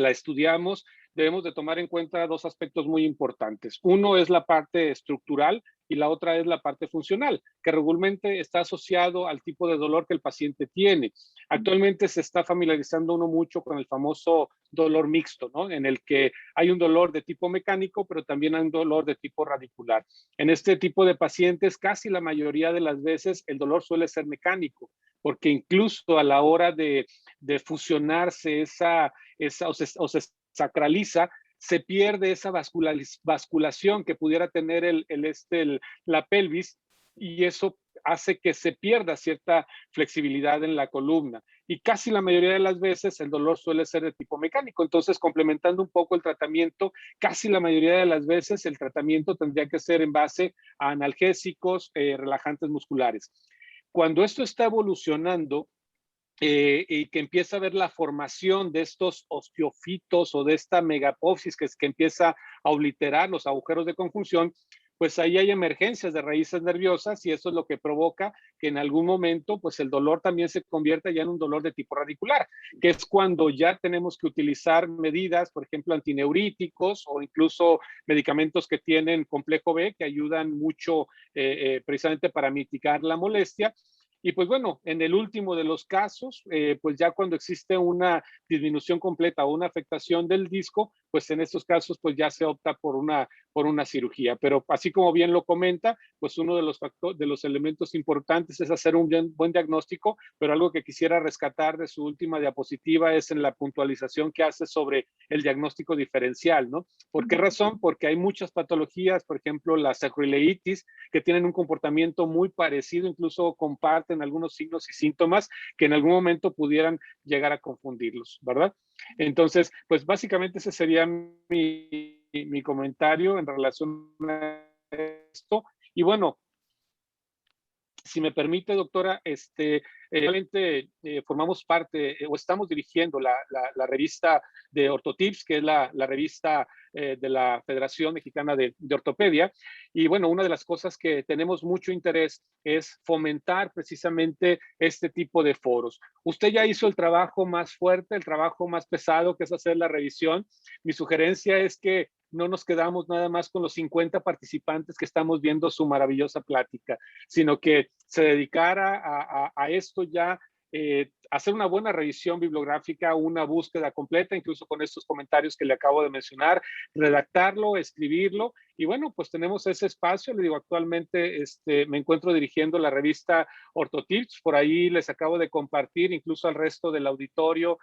estudiamos, debemos de tomar en cuenta 2 aspectos muy importantes. Uno es la parte estructural y la otra es la parte funcional, que regularmente está asociado al tipo de dolor que el paciente tiene. Actualmente se está familiarizando uno mucho con el famoso dolor mixto, ¿no? En el que hay un dolor de tipo mecánico, pero también hay un dolor de tipo radicular. En este tipo de pacientes, casi la mayoría de las veces, el dolor suele ser mecánico, porque incluso a la hora de fusionarse o se sacraliza, se pierde esa vasculación que pudiera tener la pelvis, y eso hace que se pierda cierta flexibilidad en la columna. Y casi la mayoría de las veces el dolor suele ser de tipo mecánico. Entonces, complementando un poco el tratamiento, casi la mayoría de las veces el tratamiento tendría que ser en base a analgésicos, relajantes musculares. cuando esto está evolucionando, y que empieza a ver la formación de estos osteofitos o de esta megapófisis que empieza a obliterar los agujeros de conjunción, pues ahí hay emergencias de raíces nerviosas y eso es lo que provoca que en algún momento pues el dolor también se convierta ya en un dolor de tipo radicular, que es cuando ya tenemos que utilizar medidas, por ejemplo, antineuríticos o incluso medicamentos que tienen complejo B que ayudan mucho precisamente para mitigar la molestia. Y pues bueno, en el último de los casos, pues ya cuando existe una disminución completa o una afectación del disco, pues en estos casos pues ya se opta por una cirugía. Pero así como bien lo comenta, pues uno de los elementos importantes es hacer un buen diagnóstico, pero algo que quisiera rescatar de su última diapositiva es en la puntualización que hace sobre el diagnóstico diferencial, ¿no? ¿Por qué razón? Porque hay muchas patologías, por ejemplo, la sacroileitis, que tienen un comportamiento muy parecido, incluso comparten algunos signos y síntomas que en algún momento pudieran llegar a confundirlos, ¿verdad? Entonces, pues básicamente ese sería mi comentario en relación a esto. Y bueno, si me permite, doctora, realmente formamos parte o estamos dirigiendo la revista de Ortotips, que es la revista de la Federación Mexicana de Ortopedia. Y bueno, una de las cosas que tenemos mucho interés es fomentar precisamente este tipo de foros. Usted ya hizo el trabajo más fuerte, el trabajo más pesado, que es hacer la revisión. Mi sugerencia es que no nos quedamos nada más con los 50 participantes que estamos viendo su maravillosa plática, sino que se dedicara a esto ya, hacer una buena revisión bibliográfica, una búsqueda completa, incluso con estos comentarios que le acabo de mencionar, redactarlo, escribirlo, y bueno, pues tenemos ese espacio. Le digo, actualmente me encuentro dirigiendo la revista Ortotips, por ahí les acabo de compartir incluso al resto del auditorio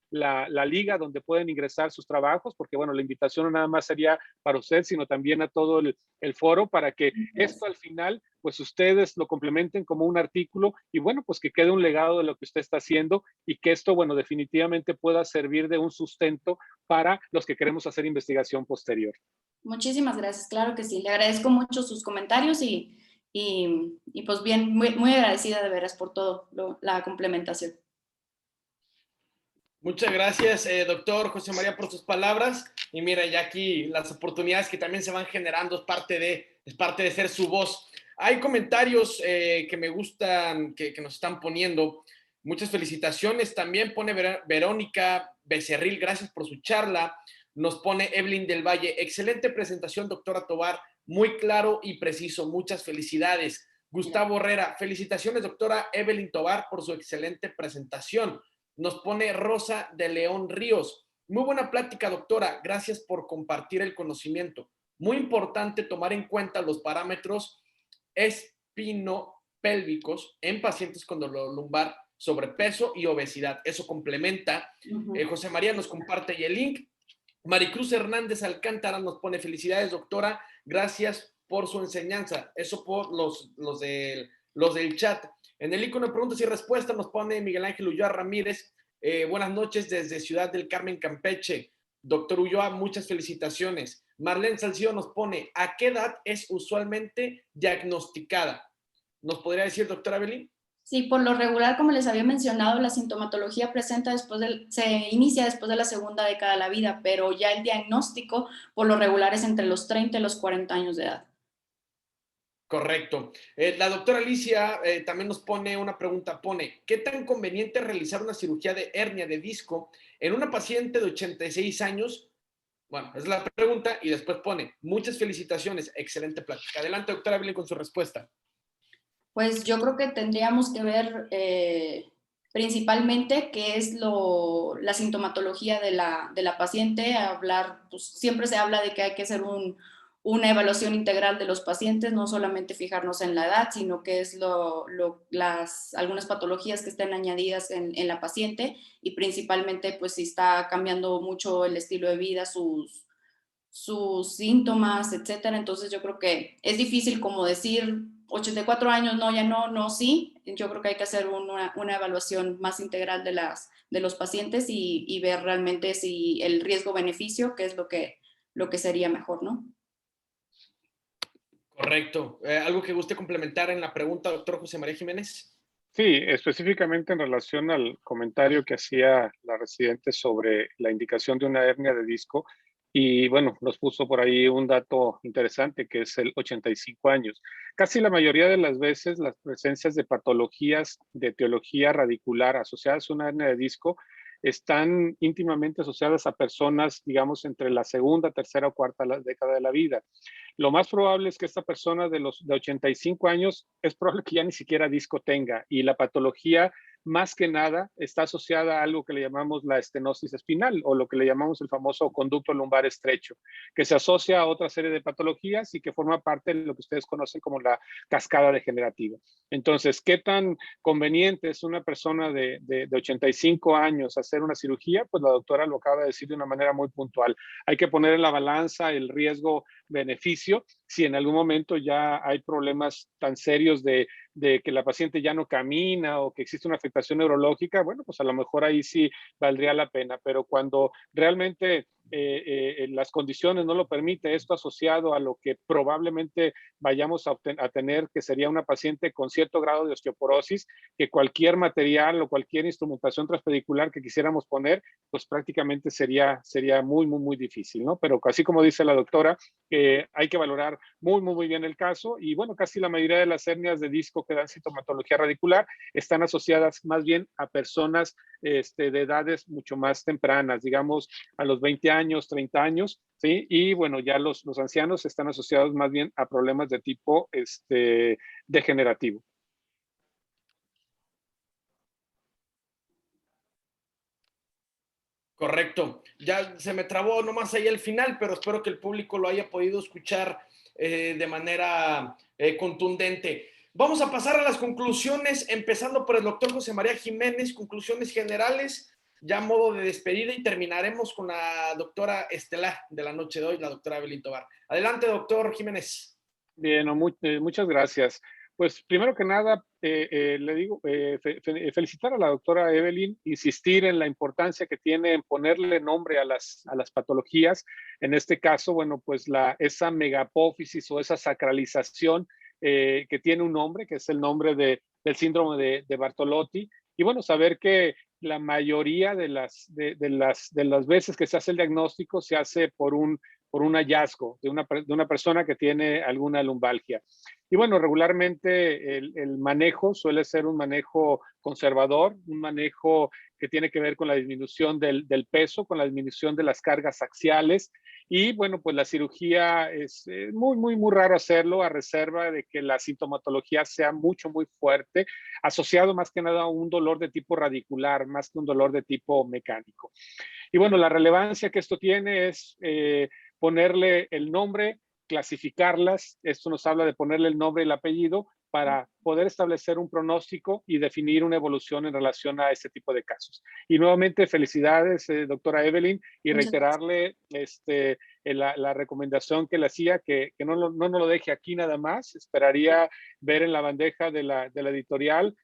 la liga donde pueden ingresar sus trabajos, porque bueno, la invitación no nada más sería para usted, sino también a todo el foro, para que esto al final, pues ustedes lo complementen como un artículo y bueno, pues que quede un legado de lo que usted está haciendo y que esto, bueno, definitivamente pueda servir de un sustento para los que queremos hacer investigación posterior. Muchísimas gracias, claro que sí. Le agradezco mucho sus comentarios y pues bien, muy, muy agradecida de veras por todo la complementación. Muchas gracias, doctor José María, por sus palabras. Y mira, ya aquí las oportunidades que también se van generando es parte de ser su voz. Hay comentarios que me gustan, que nos están poniendo. Muchas felicitaciones. También pone Verónica Becerril, gracias por su charla. Nos pone Evelyn del Valle, excelente presentación, doctora Tovar, muy claro y preciso. Muchas felicidades. Gustavo Herrera, felicitaciones, doctora Evelyn Tovar, por su excelente presentación. Nos pone Rosa de León Ríos. Muy buena plática, doctora. Gracias por compartir el conocimiento. Muy importante tomar en cuenta los parámetros espinopélvicos en pacientes con dolor lumbar, sobrepeso y obesidad. Eso complementa. José María nos comparte el link. Maricruz Hernández Alcántara nos pone felicidades, doctora. Gracias por su enseñanza. Eso por los del chat. En el icono de preguntas y respuestas nos pone Miguel Ángel Ulloa Ramírez. Buenas noches desde Ciudad del Carmen, Campeche. Doctor Ulloa, muchas felicitaciones. Marlene Salcido nos pone, ¿a qué edad es usualmente diagnosticada? ¿Nos podría decir, doctora Belín? Sí, por lo regular, como les había mencionado, la sintomatología se inicia después de la segunda década de la vida, pero ya el diagnóstico por lo regular es entre los 30 y los 40 años de edad. Correcto. La doctora Alicia también nos pone una pregunta, ¿qué tan conveniente es realizar una cirugía de hernia de disco en una paciente de 86 años? Bueno, es la pregunta y después pone, muchas felicitaciones, excelente plática. Adelante, doctora Belén, con su respuesta. Pues yo creo que tendríamos que ver principalmente qué es la sintomatología de la paciente, pues siempre se habla de que hay que hacer una evaluación integral de los pacientes, no solamente fijarnos en la edad, sino que es algunas patologías que estén añadidas en la paciente y principalmente pues si está cambiando mucho el estilo de vida, sus síntomas, etcétera. Entonces yo creo que es difícil como decir 84 años, no, ya no, no, sí. Yo creo que hay que hacer una evaluación más integral de los pacientes y ver realmente si el riesgo-beneficio, que es lo que sería mejor, ¿no? Correcto. ¿Algo que guste complementar en la pregunta, doctor José María Jiménez? Sí, específicamente en relación al comentario que hacía la residente sobre la indicación de una hernia de disco, y bueno, nos puso por ahí un dato interesante que es el 85 años. Casi la mayoría de las veces las presencias de patologías de etiología radicular asociadas a una hernia de disco están íntimamente asociadas a personas, digamos, entre la segunda, tercera o cuarta década de la vida. Lo más probable es que esta persona de 85 años es probable que ya ni siquiera disco tenga, y la patología más que nada está asociada a algo que le llamamos la estenosis espinal, o lo que le llamamos el famoso conducto lumbar estrecho, que se asocia a otra serie de patologías y que forma parte de lo que ustedes conocen como la cascada degenerativa. Entonces, ¿qué tan conveniente es una persona de 85 años hacer una cirugía? Pues la doctora lo acaba de decir de una manera muy puntual. Hay que poner en la balanza el riesgo-beneficio. Si en algún momento ya hay problemas tan serios de que la paciente ya no camina o que existe una afectación neurológica, bueno, pues a lo mejor ahí sí valdría la pena, pero cuando realmente las condiciones no lo permite, esto asociado a lo que probablemente vayamos a tener, que sería una paciente con cierto grado de osteoporosis, que cualquier material o cualquier instrumentación transpedicular que quisiéramos poner, pues prácticamente sería muy, muy, muy difícil, ¿no? Pero así como dice la doctora, hay que valorar muy, muy, muy bien el caso, y bueno, casi la mayoría de las hernias de disco que dan sintomatología radicular están asociadas más bien a personas de edades mucho más tempranas, digamos a los 20 años, 30 años, ¿sí? Y bueno, ya los ancianos están asociados más bien a problemas de tipo degenerativo. Correcto. Ya se me trabó nomás ahí el final, pero espero que el público lo haya podido escuchar de manera contundente. Vamos a pasar a las conclusiones, empezando por el doctor José María Jiménez, conclusiones generales, ya a modo de despedida, y terminaremos con la doctora estelar de la noche de hoy, la doctora Evelyn Tovar. Adelante, doctor Jiménez. Bien, muchas gracias. Pues primero que nada, le digo, felicitar a la doctora Evelyn, insistir en la importancia que tiene en ponerle nombre a las patologías. En este caso, bueno, pues esa megapófisis o esa sacralización que tiene un nombre, que es el nombre del síndrome de Bartolotti. Y bueno, saber que la mayoría de las veces que se hace el diagnóstico se hace por un hallazgo de una persona que tiene alguna lumbalgia. Y bueno, regularmente el manejo suele ser un manejo conservador, un manejo que tiene que ver con la disminución del peso, con la disminución de las cargas axiales. Y bueno, pues la cirugía es muy, muy, muy raro hacerlo, a reserva de que la sintomatología sea mucho, muy fuerte, asociado más que nada a un dolor de tipo radicular, más que un dolor de tipo mecánico. Y bueno, la relevancia que esto tiene es ponerle el nombre, clasificarlas. Esto nos habla de ponerle el nombre y el apellido para poder establecer un pronóstico y definir una evolución en relación a este tipo de casos. Y nuevamente, felicidades, doctora Evelyn, y Muchas reiterarle la recomendación que le hacía, que no nos lo deje aquí nada más. Esperaría ver en la bandeja de la editorial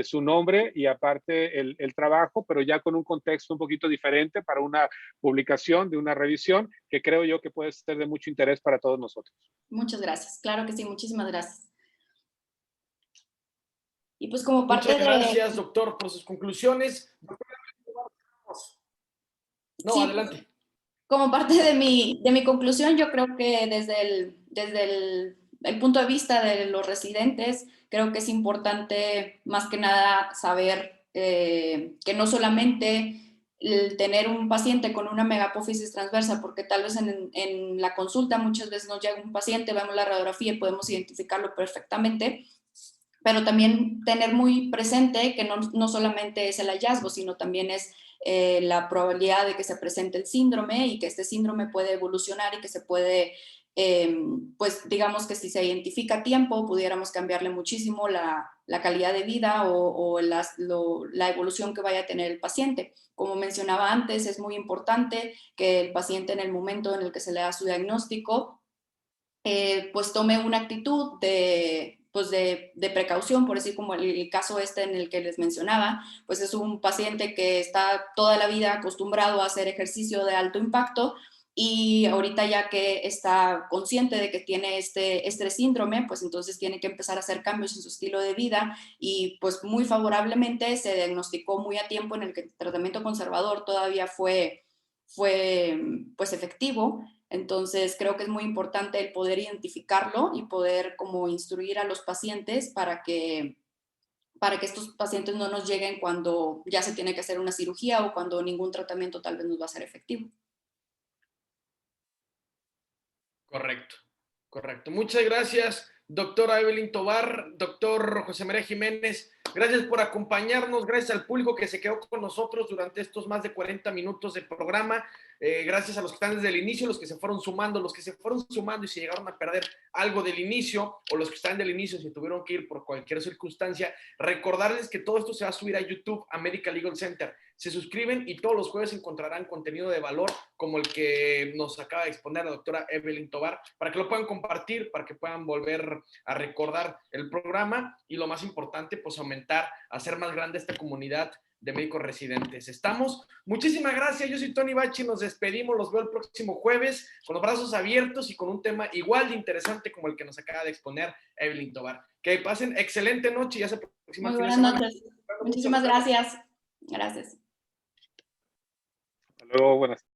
su nombre y aparte el trabajo, pero ya con un contexto un poquito diferente para una publicación de una revisión que creo yo que puede ser de mucho interés para todos nosotros. Muchas gracias. Claro que sí, muchísimas gracias. Y pues como parte Muchas gracias, doctor, por sus conclusiones. No, sí, adelante. como parte de mi conclusión, yo creo que desde el punto de vista de los residentes, creo que es importante más que nada saber que no solamente el tener un paciente con una megapófisis transversa, porque tal vez en la consulta muchas veces nos llega un paciente, vemos la radiografía y podemos identificarlo perfectamente, pero también tener muy presente que no solamente es el hallazgo, sino también es la probabilidad de que se presente el síndrome y que este síndrome puede evolucionar y que se puede, pues digamos que si se identifica a tiempo, pudiéramos cambiarle muchísimo la calidad de vida o la evolución que vaya a tener el paciente. Como mencionaba antes, es muy importante que el paciente en el momento en el que se le da su diagnóstico, pues tome una actitud de precaución, por decir como el caso en el que les mencionaba, pues es un paciente que está toda la vida acostumbrado a hacer ejercicio de alto impacto y ahorita ya que está consciente de que tiene este síndrome, pues entonces tiene que empezar a hacer cambios en su estilo de vida y pues muy favorablemente se diagnosticó muy a tiempo en el que el tratamiento conservador todavía fue pues efectivo. Entonces creo que es muy importante el poder identificarlo y poder como instruir a los pacientes para que estos pacientes no nos lleguen cuando ya se tiene que hacer una cirugía o cuando ningún tratamiento tal vez nos va a ser efectivo. Correcto, correcto. Muchas gracias, doctora Evelyn Tovar, doctor José María Jiménez. Gracias por acompañarnos, gracias al público que se quedó con nosotros durante estos más de 40 minutos de programa. Gracias a los que están desde el inicio, los que se fueron sumando y se llegaron a perder algo del inicio, o los que están del inicio y se tuvieron que ir por cualquier circunstancia. Recordarles que todo esto se va a subir a YouTube, a Medical Legal Center. Se suscriben y todos los jueves encontrarán contenido de valor como el que nos acaba de exponer la doctora Evelyn Tovar, para que lo puedan compartir, para que puedan volver a recordar el programa y lo más importante, pues aumentar, hacer más grande esta comunidad de médicos residentes. Estamos. Muchísimas gracias. Yo soy Tony Bachi. Nos despedimos. Los veo el próximo jueves con los brazos abiertos y con un tema igual de interesante como el que nos acaba de exponer Evelyn Tovar. Que pasen excelente noche y ya se aproxima. Muy buenas noches. Muchísimas gracias. Gracias. Hasta luego. Buenas